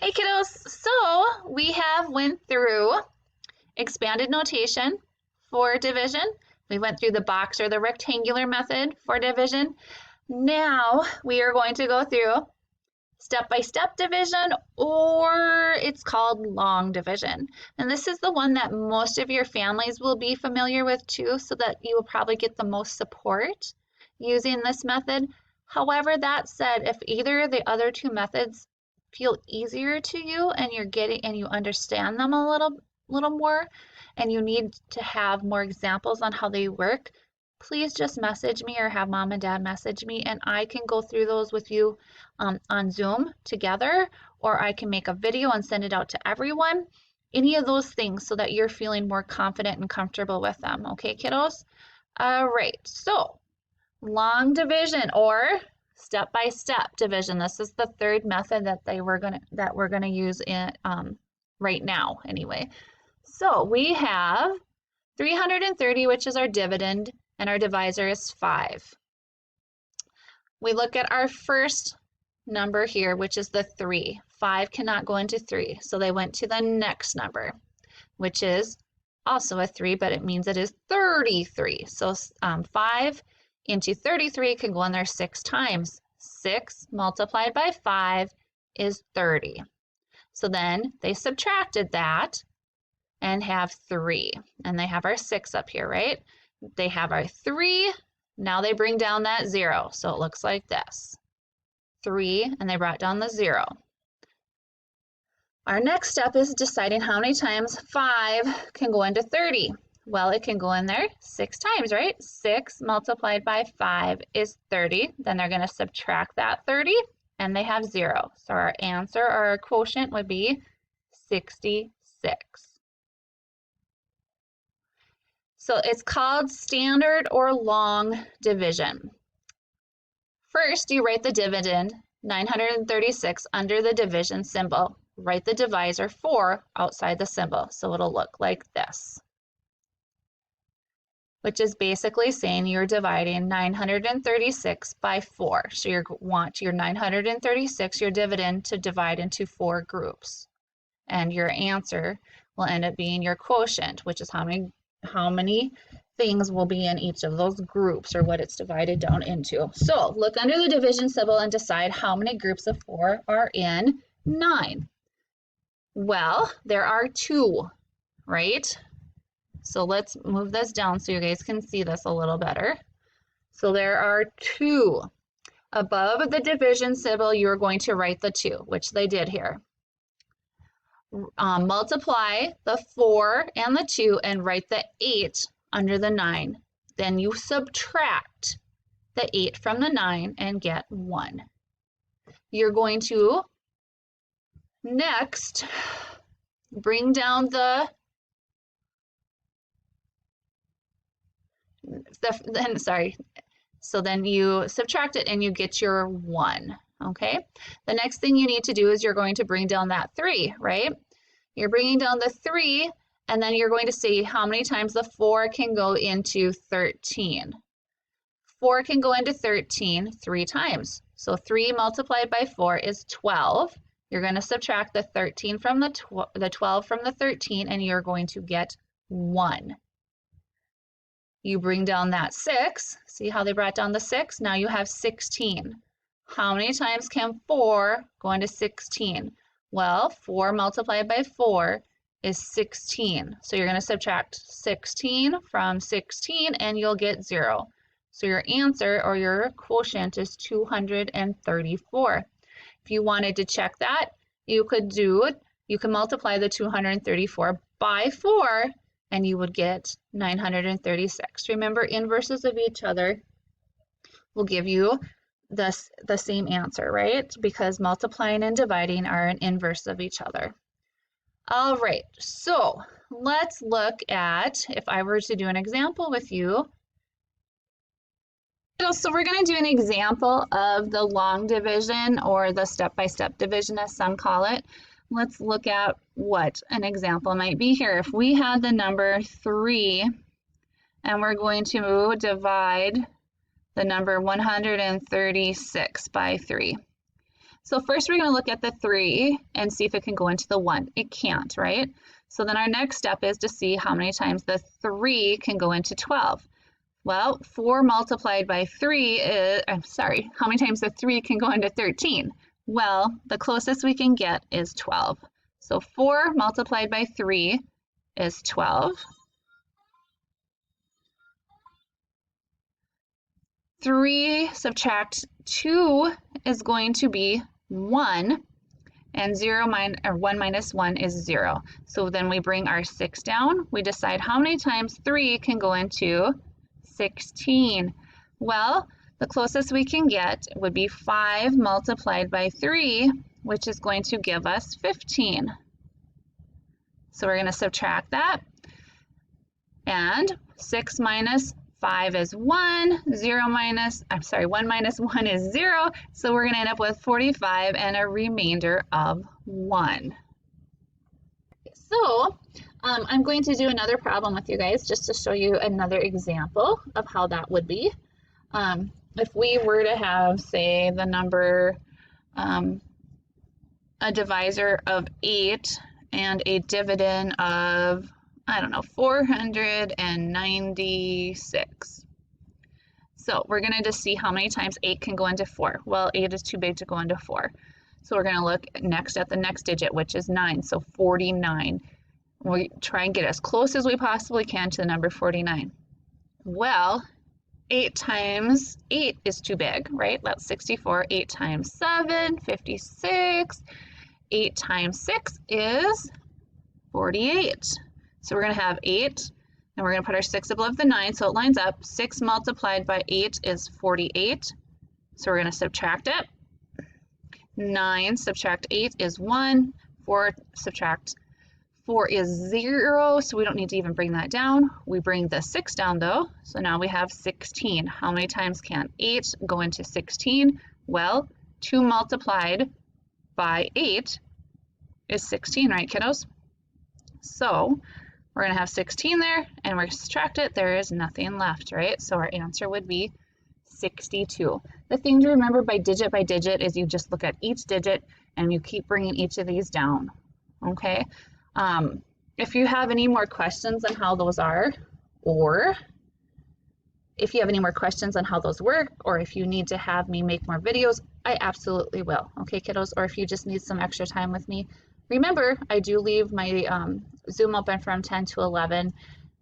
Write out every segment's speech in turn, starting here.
Hey kiddos, so we have went through expanded notation for division. We went through the box or the rectangular method for division. Now we are going to go through step-by-step division, or it's called long division. And this is the one that most of your families will be familiar with too, so that you will probably get the most support using this method. However, that said, if either of the other two methods feel easier to you and you understand them a little more, and you need to have more examples on how they work, please just message me or have mom and dad message me, and I can go through those with you on Zoom together, or I can make a video and send it out to everyone. Any of those things so that you're feeling more confident and comfortable with them. Okay, kiddos? All right, so long division or step-by-step division. This is the third method that we're gonna use in right now anyway. So we have 330, which is our dividend, and our divisor is 5. We look at our first number here, which is the 3. 5 cannot go into 3, so they went to the next number, which is also a 3, but it means it is 33. So 5 into 33 can go in there 6 times. 6 multiplied by 5 is 30. So then they subtracted that and have 3. And they have our 6 up here, right? They have our 3. Now they bring down that 0. So it looks like this. 3, and they brought down the 0. Our next step is deciding how many times 5 can go into 30. Well, it can go in there 6 times, right? 6 multiplied by 5 is 30. Then they're going to subtract that 30, and they have 0. So our answer, or our quotient, would be 66. So it's called standard or long division. First, you write the dividend, 936, under the division symbol. Write the divisor 4 outside the symbol, so it'll look like this, which is basically saying you're dividing 936 by 4. So you want your 936, your dividend, to divide into 4 groups. And your answer will end up being your quotient, which is how many things will be in each of those groups, or what it's divided down into. So look under the division symbol and decide how many groups of 4 are in 9. Well, there are 2, right? So let's move this down so you guys can see this a little better. So there are 2. Above the division symbol, you're going to write the 2, which they did here. Multiply the 4 and the 2 and write the 8 under the 9. Then you subtract the 8 from the 9 and get 1. You're going to next bring down so then you subtract it and you get your 1. Okay, the next thing you need to do is you're going to bring down that 3, right? You're bringing down the 3, and then you're going to see how many times the 4 can go into 13. 4 can go into 13 3 times. So 3 multiplied by 4 is 12. You're going to subtract the 13 from the 12 from the 13, and you're going to get 1. You bring down that 6. See how they brought down the 6? Now you have 16. How many times can 4 go into 16? Well, 4 multiplied by 4 is 16. So you're going to subtract 16 from 16 and you'll get 0. So your answer, or your quotient, is 234. If you wanted to check that, you could multiply the 234 by 4 and you would get 936. Remember, inverses of each other will give you the same answer, right? Because multiplying and dividing are an inverse of each other. All right, so let's look at, if I were to do an example with you. So we're going to do an example of the long division, or the step-by-step division as some call it. Let's look at what an example might be here. If we had the number 3 and we're going to divide the number 136 by 3. So first we're going to look at the 3 and see if it can go into the 1. It can't, right? So then our next step is to see how many times the 3 can go into 12. Well, 4 multiplied by 3 is, how many times the 3 can go into 13? Well, the closest we can get is 12. So 4 multiplied by 3 is 12. 3 subtract 2 is going to be 1, and 1 minus 1 is 0. So then we bring our 6 down. We decide how many times 3 can go into 16. Well, the closest we can get would be 5 multiplied by 3, which is going to give us 15. So we're going to subtract that. And 6 minus 5 is 1, 1 minus 1 is 0, so we're going to end up with 45 and a remainder of 1. So I'm going to do another problem with you guys just to show you another example of how that would be. If we were to have, say, the number, a divisor of 8 and a dividend of, I don't know, 496. So we're going to just see how many times 8 can go into 4. Well, 8 is too big to go into 4. So we're going to look next at the next digit, which is 9, so 49. We try and get as close as we possibly can to the number 49. Well, 8 times 8 is too big, right? That's 64. 8 times 7, 56. 8 times 6 is 48. So we're going to have 8, and we're going to put our 6 above the 9 so it lines up. 6 multiplied by 8 is 48. So we're going to subtract it. 9 subtract 8 is 1. 4 subtract 4 is 0, so we don't need to even bring that down. We bring the 6 down though, so now we have 16. How many times can 8 go into 16? Well, 2 multiplied by 8 is 16, right, kiddos? So we're going to have 16 there, and we're going to subtract it. There is nothing left, right? So our answer would be 62. The thing to remember by digit is you just look at each digit and you keep bringing each of these down, okay? If you have any more questions on how those are, or if you have any more questions on how those work, or if you need to have me make more videos, I absolutely will, okay, kiddos? Or if you just need some extra time with me, remember, I do leave my Zoom open from 10 to 11.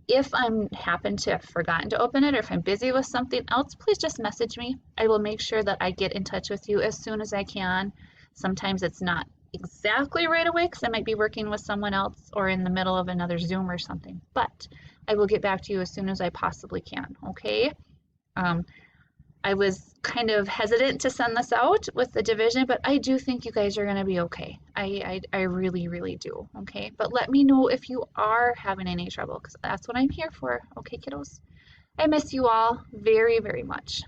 If I'm happen to have forgotten to open it, or if I'm busy with something else, please just message me. I will make sure that I get in touch with you as soon as I can. Sometimes it's not exactly right away because I might be working with someone else or in the middle of another Zoom or something, but I will get back to you as soon as I possibly can, okay? I was kind of hesitant to send this out with the division, but I do think you guys are going to be okay. I really, really do, okay? But let me know if you are having any trouble, because that's what I'm here for, okay, kiddos? I miss you all very, very much.